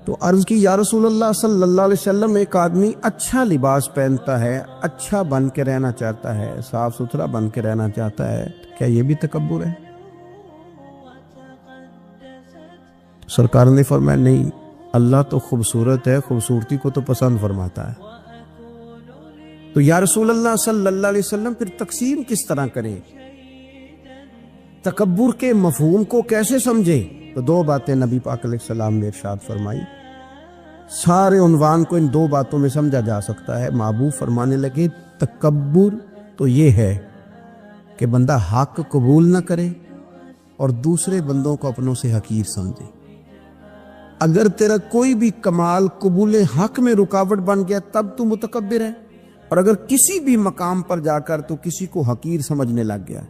تو عرض کی یا رسول اللہ صلی اللہ علیہ وسلم، ایک آدمی اچھا لباس پہنتا ہے، اچھا بن کے رہنا چاہتا ہے، صاف ستھرا بن کے رہنا چاہتا ہے، کیا یہ بھی تکبر ہے؟ سرکار نے فرمایا نہیں، اللہ تو خوبصورت ہے، خوبصورتی کو تو پسند فرماتا ہے۔ تو یا رسول اللہ صلی اللہ علیہ وسلم پھر تقسیم کس طرح کریں؟ تکبر کے مفہوم کو کیسے سمجھیں؟ تو دو باتیں نبی پاک علیہ السلام نے ارشاد فرمائی، سارے عنوان کو ان دو باتوں میں سمجھا جا سکتا ہے۔ محبوب فرمانے لگے تکبر تو یہ ہے کہ بندہ حق قبول نہ کرے اور دوسرے بندوں کو اپنوں سے حقیر سمجھے۔ اگر تیرا کوئی بھی کمال قبول حق میں رکاوٹ بن گیا تب تو متکبر ہے، اور اگر کسی بھی مقام پر جا کر تو کسی کو حقیر سمجھنے لگ گیا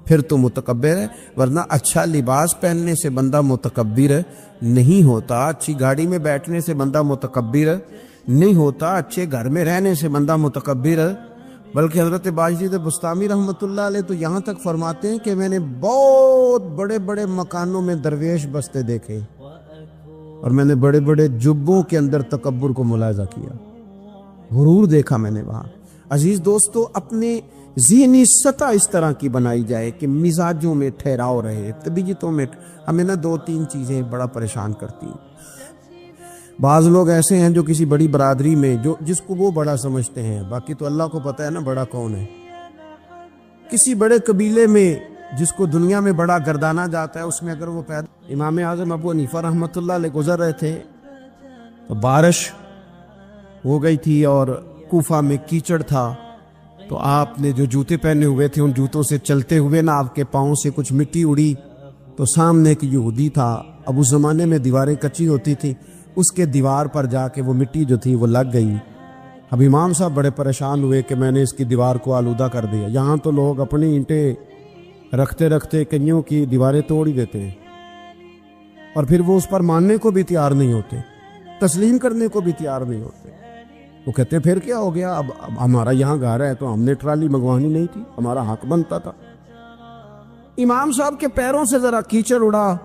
پھر تو متکبر ہے۔ ورنہ اچھا لباس پہننے سے بندہ متکبر نہیں ہوتا، اچھی گاڑی میں بیٹھنے سے بندہ متکبر نہیں ہوتا، اچھے گھر میں رہنے سے بندہ متکبر، بلکہ حضرت باجید بستامی رحمۃ اللہ علیہ تو یہاں تک فرماتے ہیں کہ میں نے بہت بڑے بڑے مکانوں میں درویش بستے دیکھے اور میں نے بڑے بڑے جبوں کے اندر تکبر کو ملاحظہ کیا، غرور دیکھا میں نے وہاں۔ عزیز دوستو، اپنے ذہنی سطح اس طرح کی بنائی جائے کہ مزاجوں میں ٹھہراؤ رہے، طبیعتوں میں۔ ہمیں نا دو تین چیزیں بڑا پریشان کرتی ہیں۔ بعض لوگ ایسے ہیں جو کسی بڑی برادری میں جس کو وہ بڑا سمجھتے ہیں، باقی تو اللہ کو پتہ ہے نا بڑا کون ہے۔ کسی بڑے قبیلے میں جس کو دنیا میں بڑا گردانا جاتا ہے، اس میں اگر وہ پیدا، امام اعظم ابو حنیفہ رحمۃ اللہ علیہ گزر رہے تھے تو بارش ہو گئی تھی اور کوفہ میں کیچڑ تھا، تو آپ نے جو جوتے پہنے ہوئے تھے ان جوتوں سے چلتے ہوئے نا آپ کے پاؤں سے کچھ مٹی اڑی، تو سامنے ایک یہودی تھا، اب اس زمانے میں دیواریں کچی ہوتی تھی، اس کے دیوار پر جا کے وہ مٹی جو تھی وہ لگ گئی۔ اب امام صاحب بڑے پریشان ہوئے کہ میں نے اس کی دیوار کو آلودہ کر دیا۔ یہاں تو لوگ اپنی اینٹیں رکھتے رکھتے کئیوں کی دیواریں توڑ ہی دیتے ہیں، اور پھر وہ اس پر ماننے کو بھی تیار نہیں ہوتے، تسلیم کرنے کو بھی تیار نہیں ہوتے۔ وہ کہتے پھر کیا ہو گیا، اب ہمارا یہاں گھر ہے تو ہم نے ٹرالی منگوانی نہیں تھی، ہمارا حق بنتا تھا۔ امام صاحب کے پیروں سے ذرا کیچڑ اڑا،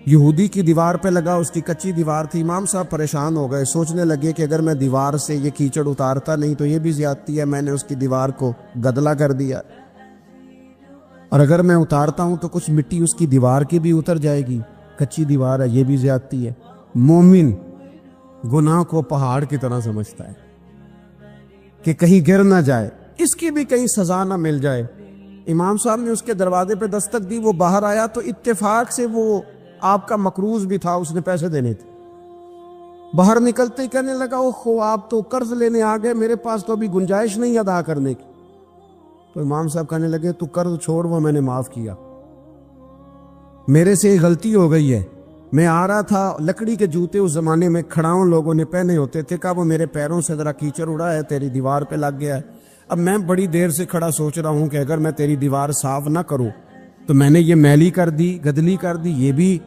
یہودی کی دیوار پہ لگا، اس کی کچی دیوار تھی۔ امام صاحب پریشان ہو گئے، سوچنے لگے کہ اگر میں دیوار سے یہ کیچڑ اتارتا نہیں تو یہ بھی زیادتی ہے، میں نے اس کی دیوار کو گدلا کر دیا، اور اگر میں اتارتا ہوں تو کچھ مٹی اس کی دیوار کی بھی اتر جائے گی، کچی دیوار ہے، یہ بھی زیادتی ہے۔ مومن گناہ کو پہاڑ کی طرح سمجھتا ہے کہ کہیں گر نہ جائے، اس کی بھی کہیں سزا نہ مل جائے۔ امام صاحب نے اس کے دروازے پہ دستک دی، وہ باہر آیا تو اتفاق سے وہ آپ کا مقروض بھی تھا، اس نے پیسے دینے تھے۔ باہر نکلتے ہی کہنے لگا اوہ آپ تو قرض لینے آ گئے، میرے پاس تو ابھی گنجائش نہیں ادا کرنے کی۔ تو امام صاحب کہنے لگے تو قرض چھوڑ، وہ میں نے معاف کیا، میرے سے ایک غلطی ہو گئی ہے۔ میں آ رہا تھا، لکڑی کے جوتے اس زمانے میں کھڑاؤں لوگوں نے پہنے ہوتے تھے، کہا وہ میرے پیروں سے ذرا کیچڑ اڑا ہے، تیری دیوار پہ لگ گیا ہے۔ اب میں بڑی دیر سے کھڑا سوچ رہا ہوں کہ اگر میں تیری دیوار صاف نہ کروں تو میں نے یہ میلی کر دی، گدلی کر دی، یہ بھی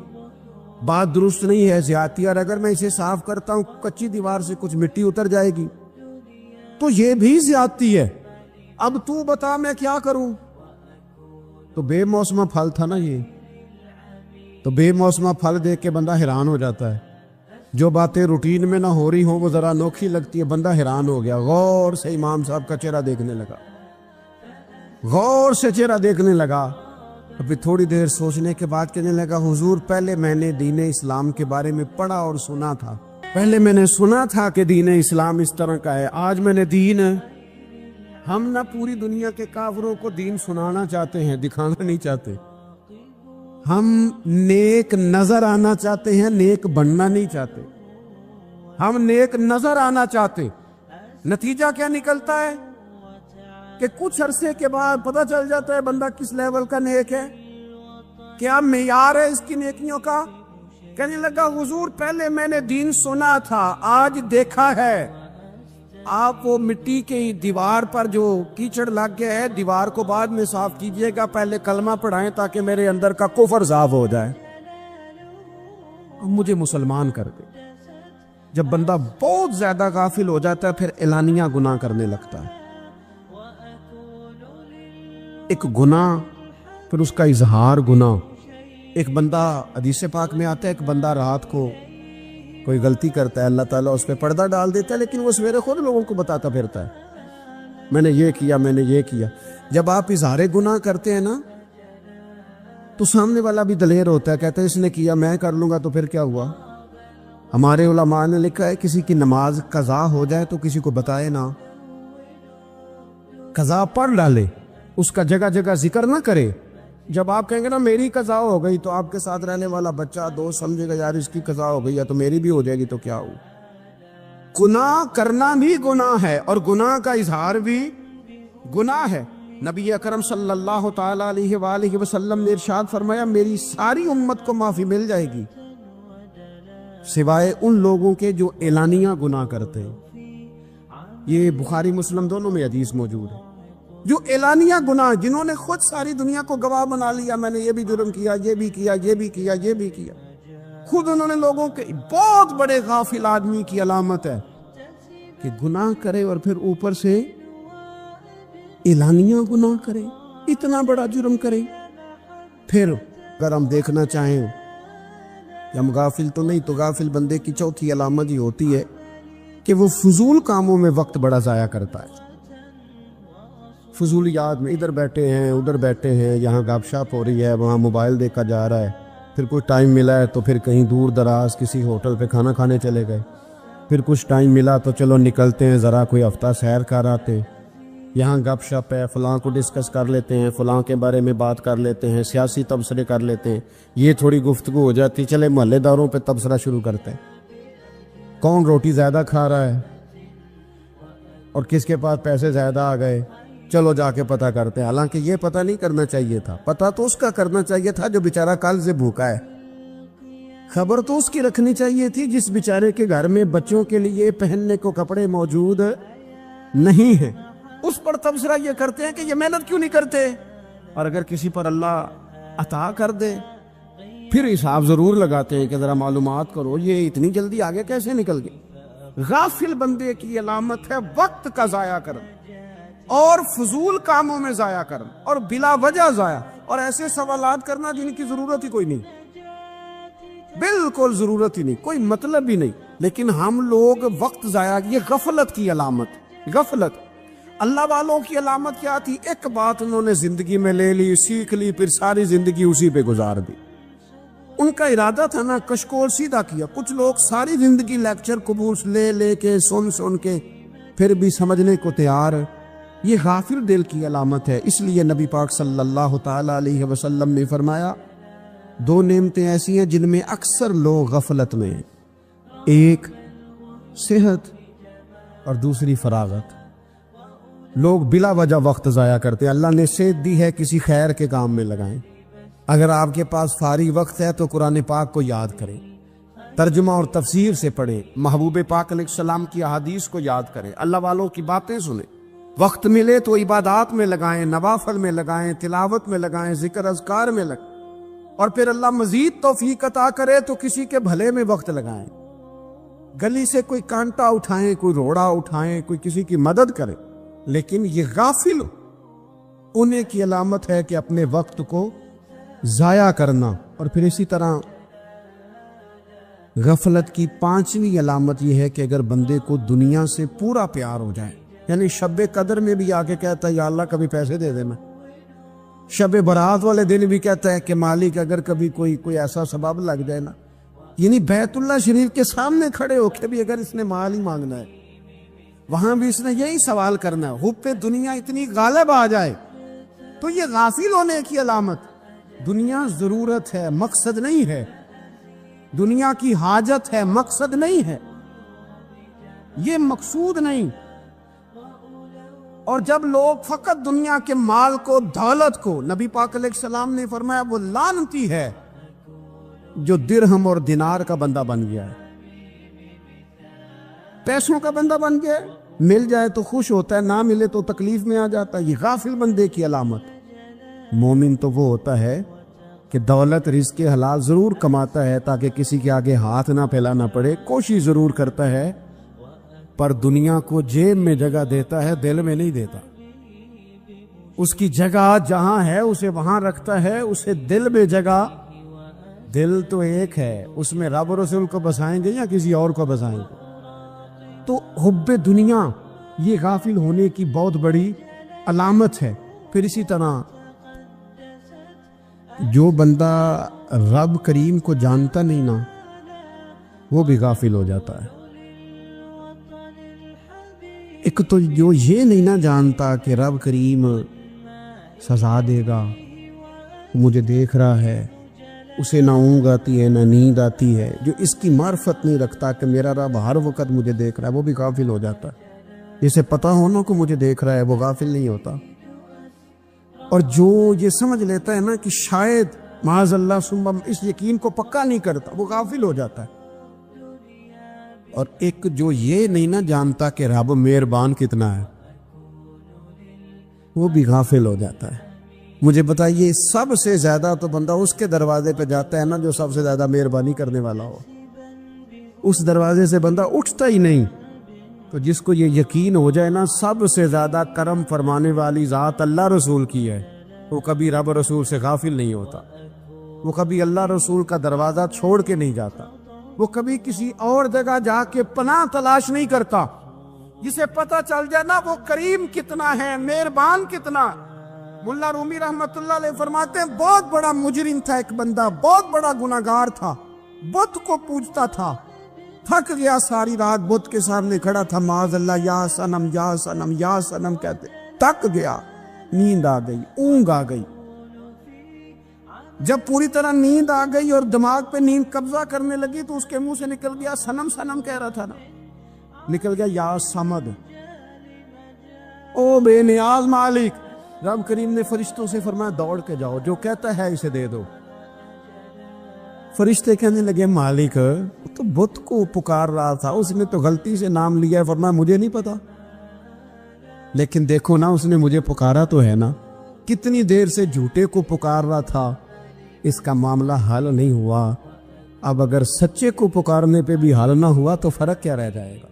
بات درست نہیں ہے، زیادتی، اور اگر میں اسے صاف کرتا ہوں کچی دیوار سے کچھ مٹی اتر جائے گی تو یہ بھی زیادتی ہے، اب تو بتا میں کیا کروں۔ تو بے موسمہ پھل تھا نا یہ، تو بے موسمہ پھل دیکھ کے بندہ حیران ہو جاتا ہے، جو باتیں روٹین میں نہ ہو رہی ہوں وہ ذرا انوکھی لگتی ہے، بندہ حیران ہو گیا، غور سے امام صاحب کا چہرہ دیکھنے لگا، غور سے چہرہ دیکھنے لگا، ابھی تھوڑی دیر سوچنے کے بعد کہنے لگا حضور پہلے میں نے دین اسلام کے بارے میں پڑھا اور سنا تھا، پہلے میں نے سنا تھا کہ دین اسلام اس طرح کا ہے، آج میں نے دین، ہم نہ پوری دنیا کے کافروں کو دین سنانا چاہتے ہیں، دکھانا نہیں چاہتے، ہم نیک نظر آنا چاہتے ہیں، نیک بننا نہیں چاہتے، ہم نیک نظر آنا چاہتے۔ نتیجہ کیا نکلتا ہے کہ کچھ عرصے کے بعد پتہ چل جاتا ہے بندہ کس لیول کا نیک ہے، کیا معیار ہے اس کی نیکیوں کا۔ کہنے لگا حضور پہلے میں نے دین سنا تھا، آج دیکھا ہے، آپ وہ مٹی کی دیوار پر جو کیچڑ لگ گیا ہے دیوار کو بعد میں صاف کیجئے گا، پہلے کلمہ پڑھائیں تاکہ میرے اندر کا کفر صاف ہو جائے، مجھے مسلمان کر دے۔ جب بندہ بہت زیادہ غافل ہو جاتا ہے پھر اعلانیہ گناہ کرنے لگتا ہے، ایک گناہ پھر اس کا اظہار گناہ۔ ایک بندہ، حدیث پاک میں آتا ہے، ایک بندہ رات کو کوئی غلطی کرتا ہے اللہ تعالیٰ اس پہ پردہ ڈال دیتا ہے، لیکن وہ سویرے خود لوگوں کو بتاتا پھرتا ہے میں نے یہ کیا، میں نے یہ کیا۔ جب آپ اظہار گناہ کرتے ہیں نا تو سامنے والا بھی دلیر ہوتا ہے، کہتا ہے اس نے کیا میں کر لوں گا تو پھر کیا ہوا۔ ہمارے علماء نے لکھا ہے کسی کی نماز قضا ہو جائے تو کسی کو بتائے نہ، قضا پڑھ ڈالے، اس کا جگہ جگہ ذکر نہ کرے۔ جب آپ کہیں گے نا میری قضا ہو گئی تو آپ کے ساتھ رہنے والا بچہ دوست سمجھے گا یار اس کی قضا ہو گئی ہے تو میری بھی ہو جائے گی تو کیا ہو۔ گناہ کرنا بھی گناہ ہے اور گناہ کا اظہار بھی گناہ ہے۔ نبی اکرم صلی اللہ تعالی علیہ وآلہ وسلم نے ارشاد فرمایا میری ساری امت کو معافی مل جائے گی سوائے ان لوگوں کے جو اعلانیہ گناہ کرتے ہیں۔ یہ بخاری مسلم دونوں میں حدیث موجود ہے۔ جو اعلانیہ گناہ، جنہوں نے خود ساری دنیا کو گواہ بنا لیا میں نے یہ بھی جرم کیا، یہ بھی کیا، یہ بھی کیا، یہ بھی کیا، خود انہوں نے لوگوں کے، بہت بڑے غافل آدمی کی علامت ہے کہ گناہ کرے اور پھر اوپر سے اعلانیہ گناہ کرے، اتنا بڑا جرم کرے۔ پھر اگر ہم دیکھنا چاہیں کہ ہم غافل تو نہیں، تو غافل بندے کی چوتھی علامت یہ ہوتی ہے کہ وہ فضول کاموں میں وقت بڑا ضائع کرتا ہے۔ فضولیات میں ادھر بیٹھے ہیں ادھر بیٹھے ہیں، یہاں گپ شپ ہو رہی ہے، وہاں موبائل دیکھا جا رہا ہے، پھر کوئی ٹائم ملا ہے تو پھر کہیں دور دراز کسی ہوٹل پہ کھانا کھانے چلے گئے، پھر کچھ ٹائم ملا تو چلو نکلتے ہیں ذرا کوئی ہفتہ سیر کر آتے ہیں، یہاں گپ شپ ہے، فلاں کو ڈسکس کر لیتے ہیں، فلاں کے بارے میں بات کر لیتے ہیں، سیاسی تبصرے کر لیتے ہیں، یہ تھوڑی گفتگو ہو جاتی، چلے محلے داروں پہ تبصرہ شروع کرتے ہیں، کون روٹی زیادہ کھا رہا ہے اور کس کے پاس پیسے زیادہ آ گئے، چلو جا کے پتہ کرتے ہیں۔ حالانکہ یہ پتہ نہیں کرنا چاہیے تھا، پتہ تو اس کا کرنا چاہیے تھا جو بیچارہ کل سے بھوکا ہے، خبر تو اس کی رکھنی چاہیے تھی جس بیچارے کے گھر میں بچوں کے لیے پہننے کو کپڑے موجود نہیں ہیں، اس پر تبصرہ یہ کرتے ہیں کہ یہ محنت کیوں نہیں کرتے، اور اگر کسی پر اللہ عطا کر دے پھر حساب ضرور لگاتے ہیں کہ ذرا معلومات کرو یہ اتنی جلدی آگے کیسے نکل گئے۔ غافل بندے کی علامت ہے وقت کا ضائع کرنا اور فضول کاموں میں ضائع کرنا اور بلا وجہ ضائع، اور ایسے سوالات کرنا جن کی ضرورت ہی کوئی نہیں، بالکل ضرورت ہی نہیں، کوئی مطلب ہی نہیں، لیکن ہم لوگ وقت ضائع، یہ غفلت کی علامت، غفلت۔ اللہ والوں کی علامت کیا تھی؟ ایک بات انہوں نے زندگی میں لے لی، سیکھ لی، پھر ساری زندگی اسی پہ گزار دی۔ ان کا ارادہ تھا نا کشکول سیدھا کیا۔ کچھ لوگ ساری زندگی لیکچر قبول لے لے کے سن کے پھر بھی سمجھنے کو تیار، یہ غافل دل کی علامت ہے۔ اس لیے نبی پاک صلی اللہ تعالی علیہ وسلم نے فرمایا دو نعمتیں ایسی ہیں جن میں اکثر لوگ غفلت میں ہیں، ایک صحت اور دوسری فراغت۔ لوگ بلا وجہ وقت ضائع کرتے ہیں۔ اللہ نے صحت دی ہے، کسی خیر کے کام میں لگائیں۔ اگر آپ کے پاس فارغ وقت ہے تو قرآن پاک کو یاد کریں، ترجمہ اور تفسیر سے پڑھیں، محبوب پاک علیہ السلام کی احادیث کو یاد کریں، اللہ والوں کی باتیں سنیں۔ وقت ملے تو عبادات میں لگائیں، نوافل میں لگائیں، تلاوت میں لگائیں، ذکر اذکار میں لگائیں، اور پھر اللہ مزید توفیق عطا کرے تو کسی کے بھلے میں وقت لگائیں، گلی سے کوئی کانٹا اٹھائیں، کوئی روڑا اٹھائیں، کوئی کسی کی مدد کریں۔ لیکن یہ غافل انہیں کی علامت ہے کہ اپنے وقت کو ضائع کرنا۔ اور پھر اسی طرح غفلت کی پانچویں علامت یہ ہے کہ اگر بندے کو دنیا سے پورا پیار ہو جائے، یعنی شب قدر میں بھی آ کے کہتا ہے یا اللہ کبھی پیسے دے دینا، شب برات والے دن بھی کہتا ہے کہ مالک اگر کبھی کوئی ایسا سبب لگ جائے نا، یعنی بیت اللہ شریف کے سامنے کھڑے ہو کے بھی اگر اس نے مال ہی مانگنا ہے وہاں بھی اس نے یہی سوال کرنا ہے، حب پہ دنیا اتنی غالب آ جائے تو یہ غافل ہونے کی علامت۔ دنیا ضرورت ہے، مقصد نہیں ہے، دنیا کی حاجت ہے، مقصد نہیں ہے، یہ مقصود نہیں۔ اور جب لوگ فقط دنیا کے مال کو، دولت کو، نبی پاک علیہ السلام نے فرمایا وہ لعنتی ہے جو درہم اور دینار کا بندہ بن گیا ہے، پیسوں کا بندہ بن گیا ہے، مل جائے تو خوش ہوتا ہے، نہ ملے تو تکلیف میں آ جاتا ہے۔ یہ غافل بندے کی علامت۔ مومن تو وہ ہوتا ہے کہ دولت رزق حلال ضرور کماتا ہے تاکہ کسی کے آگے ہاتھ نہ پھیلانا پڑے، کوشش ضرور کرتا ہے، پر دنیا کو جیب میں جگہ دیتا ہے، دل میں نہیں دیتا۔ اس کی جگہ جہاں ہے اسے وہاں رکھتا ہے، اسے دل میں جگہ دل تو ایک ہے، اس میں رب رسول کو بسائیں گے یا کسی اور کو بسائیں گے؟ تو حب دنیا یہ غافل ہونے کی بہت بڑی علامت ہے۔ پھر اسی طرح جو بندہ رب کریم کو جانتا نہیں نا، وہ بھی غافل ہو جاتا ہے۔ ایک تو جو یہ نہیں نہ جانتا کہ رب کریم سزا دے گا، مجھے دیکھ رہا ہے، اسے نہ اونگ آتی ہے نہ نیند آتی ہے، جو اس کی معرفت نہیں رکھتا کہ میرا رب ہر وقت مجھے دیکھ رہا ہے، وہ بھی غافل ہو جاتا ہے۔ جسے پتہ ہونا کہ مجھے دیکھ رہا ہے وہ غافل نہیں ہوتا۔ اور جو یہ سمجھ لیتا ہے نا کہ شاید معاذ اللہ ثم اس یقین کو پکا نہیں کرتا، وہ غافل ہو جاتا ہے۔ اور ایک جو یہ نہیں نہ جانتا کہ رب مہربان کتنا ہے، وہ بھی غافل ہو جاتا ہے۔ مجھے بتائیے سب سے زیادہ تو بندہ اس کے دروازے پہ جاتا ہے نا جو سب سے زیادہ مہربانی کرنے والا ہو، اس دروازے سے بندہ اٹھتا ہی نہیں۔ تو جس کو یہ یقین ہو جائے نا سب سے زیادہ کرم فرمانے والی ذات اللہ رسول کی ہے، وہ کبھی رب رسول سے غافل نہیں ہوتا، وہ کبھی اللہ رسول کا دروازہ چھوڑ کے نہیں جاتا، وہ کبھی کسی اور جگہ جا کے پناہ تلاش نہیں کرتا۔ جسے پتہ چل جائے نا وہ کریم کتنا ہے، مہربان کتنا۔ ملا رومی رحمت اللہ علیہ فرماتے ہیں بہت بڑا مجرم تھا ایک بندہ، بہت بڑا گناہگار تھا، بت کو پوجتا تھا، تھک گیا، ساری رات بت کے سامنے کھڑا تھا، معاذ اللہ یا صنم یا صنم یا صنم کہتے، تھک گیا، نیند آ گئی، اونگ آ گئی۔ جب پوری طرح نیند آ گئی اور دماغ پہ نیند قبضہ کرنے لگی تو اس کے منہ سے نکل گیا، صنم صنم کہہ رہا تھا نا، نکل گیا یا صمد، او بے نیاز مالک۔ رب کریم نے فرشتوں سے فرمایا دوڑ کے جاؤ، جو کہتا ہے اسے دے دو۔ فرشتے کہنے لگے مالک تو بت کو پکار رہا تھا، اس نے تو غلطی سے نام لیا ہے، فرمایا مجھے نہیں پتا، لیکن دیکھو نا اس نے مجھے پکارا تو ہے نا، کتنی دیر سے جھوٹے کو پکار رہا تھا، اس کا معاملہ حل نہیں ہوا، اب اگر سچے کو پکارنے پہ بھی حل نہ ہوا تو فرق کیا رہ جائے گا؟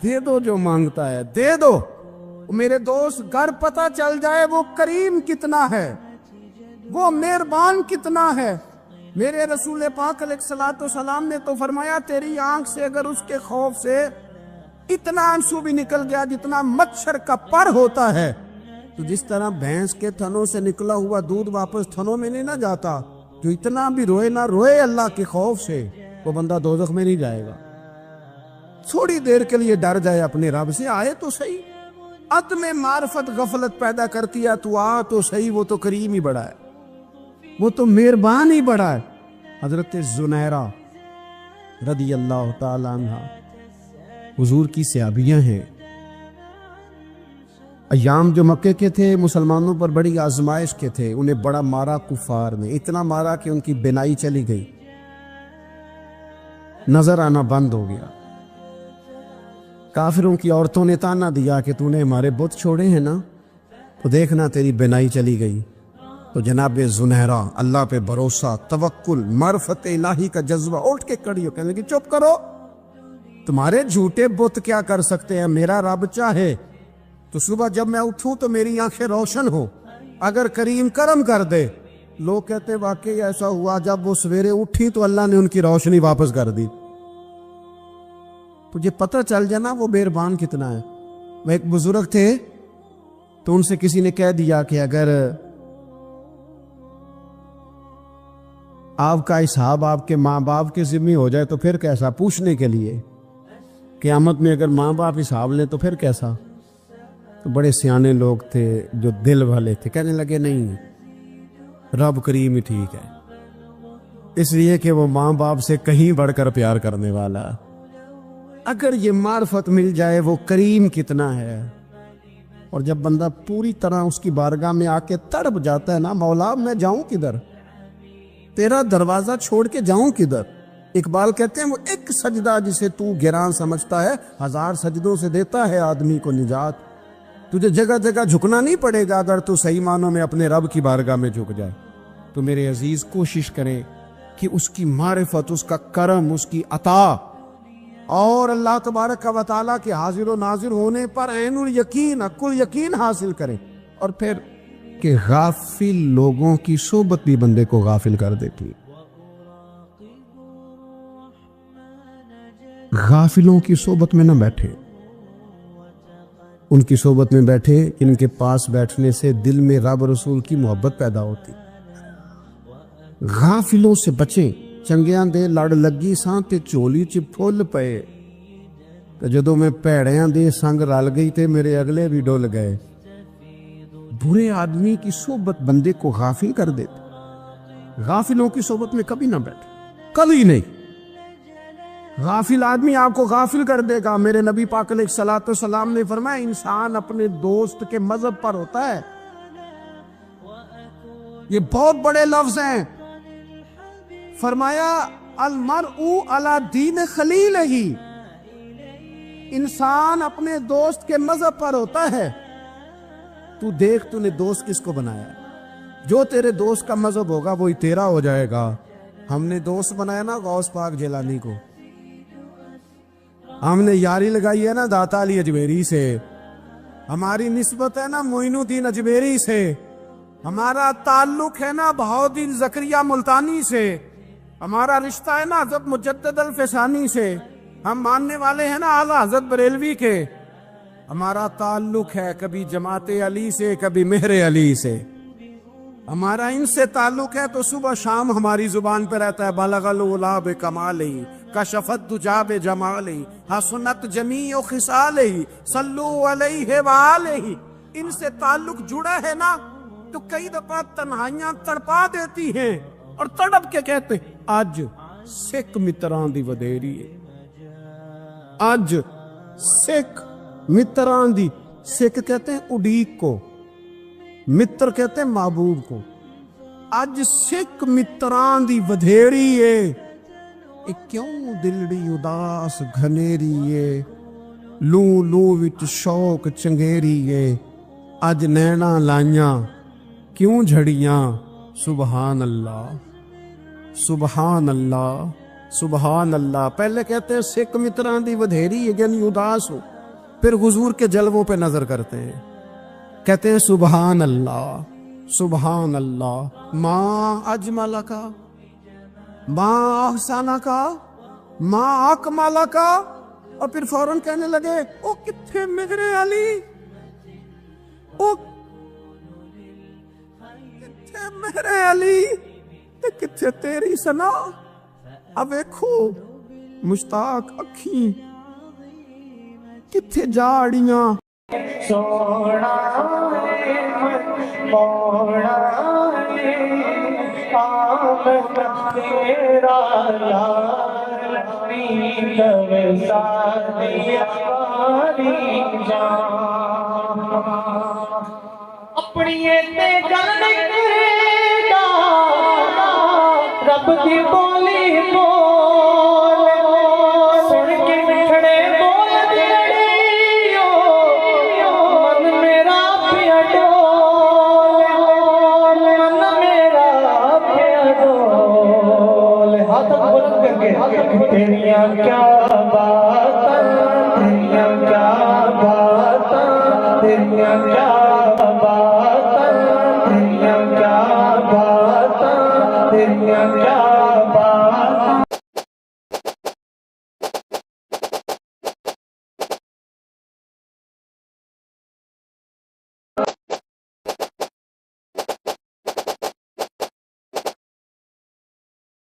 دے دو جو مانگتا ہے، دے دو۔ میرے دوست گر پتہ چل جائے وہ کریم کتنا ہے، وہ مہربان کتنا ہے۔ میرے رسول پاک علیہ الصلوۃ والسلام نے تو فرمایا تیری آنکھ سے اگر اس کے خوف سے اتنا آنسو بھی نکل گیا جتنا مچھر کا پر ہوتا ہے، تو جس طرح بھینس کے تھنوں سے نکلا ہوا دودھ واپس تھنوں میں نہیں نہ جاتا، جو اتنا بھی روئے نہ روئے اللہ کے خوف سے، وہ بندہ دوزخ میں نہیں جائے گا۔ تھوڑی دیر کے لیے ڈر جائے اپنے رب سے، آئے تو صحیح۔ عدم معرفت غفلت پیدا کرتی ہے، تو آ تو صحیح، وہ تو کریم ہی بڑا ہے، وہ تو مہربان ہی بڑا ہے۔ حضرت زنیرہ رضی اللہ تعالی عنہ حضور کی صحابیاں ہیں۔ ایام جو مکے کے تھے مسلمانوں پر بڑی آزمائش کے تھے، انہیں بڑا مارا کفار نے، اتنا مارا کہ ان کی بینائی چلی گئی، نظر آنا بند ہو گیا۔ کافروں کی عورتوں نے تانا دیا کہ تو نے ہمارے بت چھوڑے ہیں نا، تو دیکھنا تیری بینائی چلی گئی۔ تو جناب زنیرہ اللہ پہ بھروسہ، توکل، معرفت الہی کا جذبہ، اٹھ کے کھڑی ہو کہنے لگی چپ کرو، تمہارے جھوٹے بت کیا کر سکتے ہیں، میرا رب چاہے تو صبح جب میں اٹھوں تو میری آنکھیں روشن ہو، اگر کریم کرم کر دے۔ لوگ کہتے واقعی ایسا ہوا، جب وہ سویرے اٹھی تو اللہ نے ان کی روشنی واپس کر دی۔ تجھے پتہ چل جانا وہ مہربان کتنا ہے۔ وہ ایک بزرگ تھے تو ان سے کسی نے کہہ دیا کہ اگر آپ کا حساب آپ کے ماں باپ کے ذمہ ہو جائے تو پھر کیسا، پوچھنے کے لیے قیامت میں اگر ماں باپ حساب لیں تو پھر کیسا۔ تو بڑے سیانے لوگ تھے جو دل والے تھے، کہنے لگے نہیں، رب کریم ہی ٹھیک ہے، اس لیے کہ وہ ماں باپ سے کہیں بڑھ کر پیار کرنے والا۔ اگر یہ معرفت مل جائے وہ کریم کتنا ہے، اور جب بندہ پوری طرح اس کی بارگاہ میں آ کے تڑپ جاتا ہے نا، مولا میں جاؤں کدھر، تیرا دروازہ چھوڑ کے جاؤں کدھر۔ اقبال کہتے ہیں وہ ایک سجدہ جسے تو گراں سمجھتا ہے، 1000 سجدوں سے دیتا ہے آدمی کو نجات۔ تجھے جگہ جگہ جھکنا نہیں پڑے گا اگر تو صحیح معنوں میں اپنے رب کی بارگاہ میں جھک جائے۔ تو میرے عزیز کوشش کریں کہ اس کی معرفت، اس کا کرم، اس کی عطا اور اللہ تبارک و تعالیٰ کے حاضر و ناظر ہونے پر عین الیقین، عقل یقین حاصل کریں۔ اور پھر کہ غافل لوگوں کی صحبت بھی بندے کو غافل کر دیتی ہے۔ غافلوں کی صحبت میں نہ بیٹھے، ان کی صحبت میں بیٹھے ان کے پاس بیٹھنے سے دل میں رب رسول کی محبت پیدا ہوتی۔ غافلوں سے بچیں، چنگیاں دے لڑ لگی ساں تے چولی چ پھل پئے، کہ جدوں میں پیڑیاں دے سنگ رل گئی تے میرے اگلے بھی ڈول گئے۔ برے آدمی کی صحبت بندے کو غافل کر دیتے، غافلوں کی صحبت میں کبھی نہ بیٹھے، کبھی نہیں۔ غافل آدمی آپ کو غافل کر دے گا۔ میرے نبی پاک علیہ الصلوۃ والسلام نے فرمایا انسان اپنے دوست کے مذہب پر ہوتا ہے۔ یہ بہت بڑے لفظ ہیں۔ فرمایا المرء علی دین خلیلہ، انسان اپنے دوست کے مذہب پر ہوتا ہے۔ تو دیکھ تو نے دوست کس کو بنایا، جو تیرے دوست کا مذہب ہوگا وہی تیرا ہو جائے گا۔ ہم نے دوست بنایا نا غوث پاک جیلانی کو، ہم نے یاری لگائی ہے نا داتا علی اجمیری سے، ہماری نسبت ہے نا معین الدین اجمیری سے، ہمارا تعلق ہے نا بہاؤالدین زکریا ملتانی سے، ہمارا رشتہ ہے نا حضرت مجدد الفسانی سے، ہم ماننے والے ہیں نا اعلیٰ حضرت بریلوی کے، ہمارا تعلق ہے کبھی جماعت علی سے کبھی مہر علی سے، ہمارا ان سے تعلق ہے تو صبح شام ہماری زبان پہ رہتا ہے بلغ العلا بکمالہ کشفت دجا بجمالہ حسنت جمیع خصالہ صلو علیہ وآلہ۔ ان سے تعلق جڑا ہے نا تو کئی دفعہ تنہائیاں تڑپا دیتی ہیں اور تڑپ کے کہتے اج سکھ متران دی ودیری ہے، اج سکھ متران دی، سکھ کہتے ہیں اڈیق کو، متر کہتے ہیں محبوب کو، اج سکھ متران دی ودھیڑی ہے۔ کیوں دلڑی اداس گھنیری ہے، لو لو وچ شوق چنگیری ہے، اج نینا لائیاں کیوں جھڑیاں، سبحان اللہ سبحان اللہ سبحان اللہ۔ پہلے کہتے ہیں سکھ متران دی ودھیری ہے یعنی اداس ہو، پھر حضور کے جلووں پہ نظر کرتے ہیں، کہتے ہیں سبحان اللہ سبحان اللہ، ماں اجمل کا، ماں احسانہ کا، ماں اکمالہ کا، اور پھر فوراً کہنے لگے او کتھے میرے علی، او کتھے میرے علی تے کتھے تیری سنا، اب ایکھو مشتاق اکھیں کتھے جاڑیاں۔ سونا موڑا آمد تیرا یار پیلو سادی آری جان، اپنی تے گل کرے گا رب دی بولی بول، سن کے مٹھڑے بول دیڑیو من میرا پیا ڈول، من میرا پیا ڈول، ہاتھ بلند کر کے تیریاں کیا باتاں، تیریاں کیا باتاں، تیریاں کیا باتاں، تیریاں کیا باتاں، تیریاں کیا باتاں۔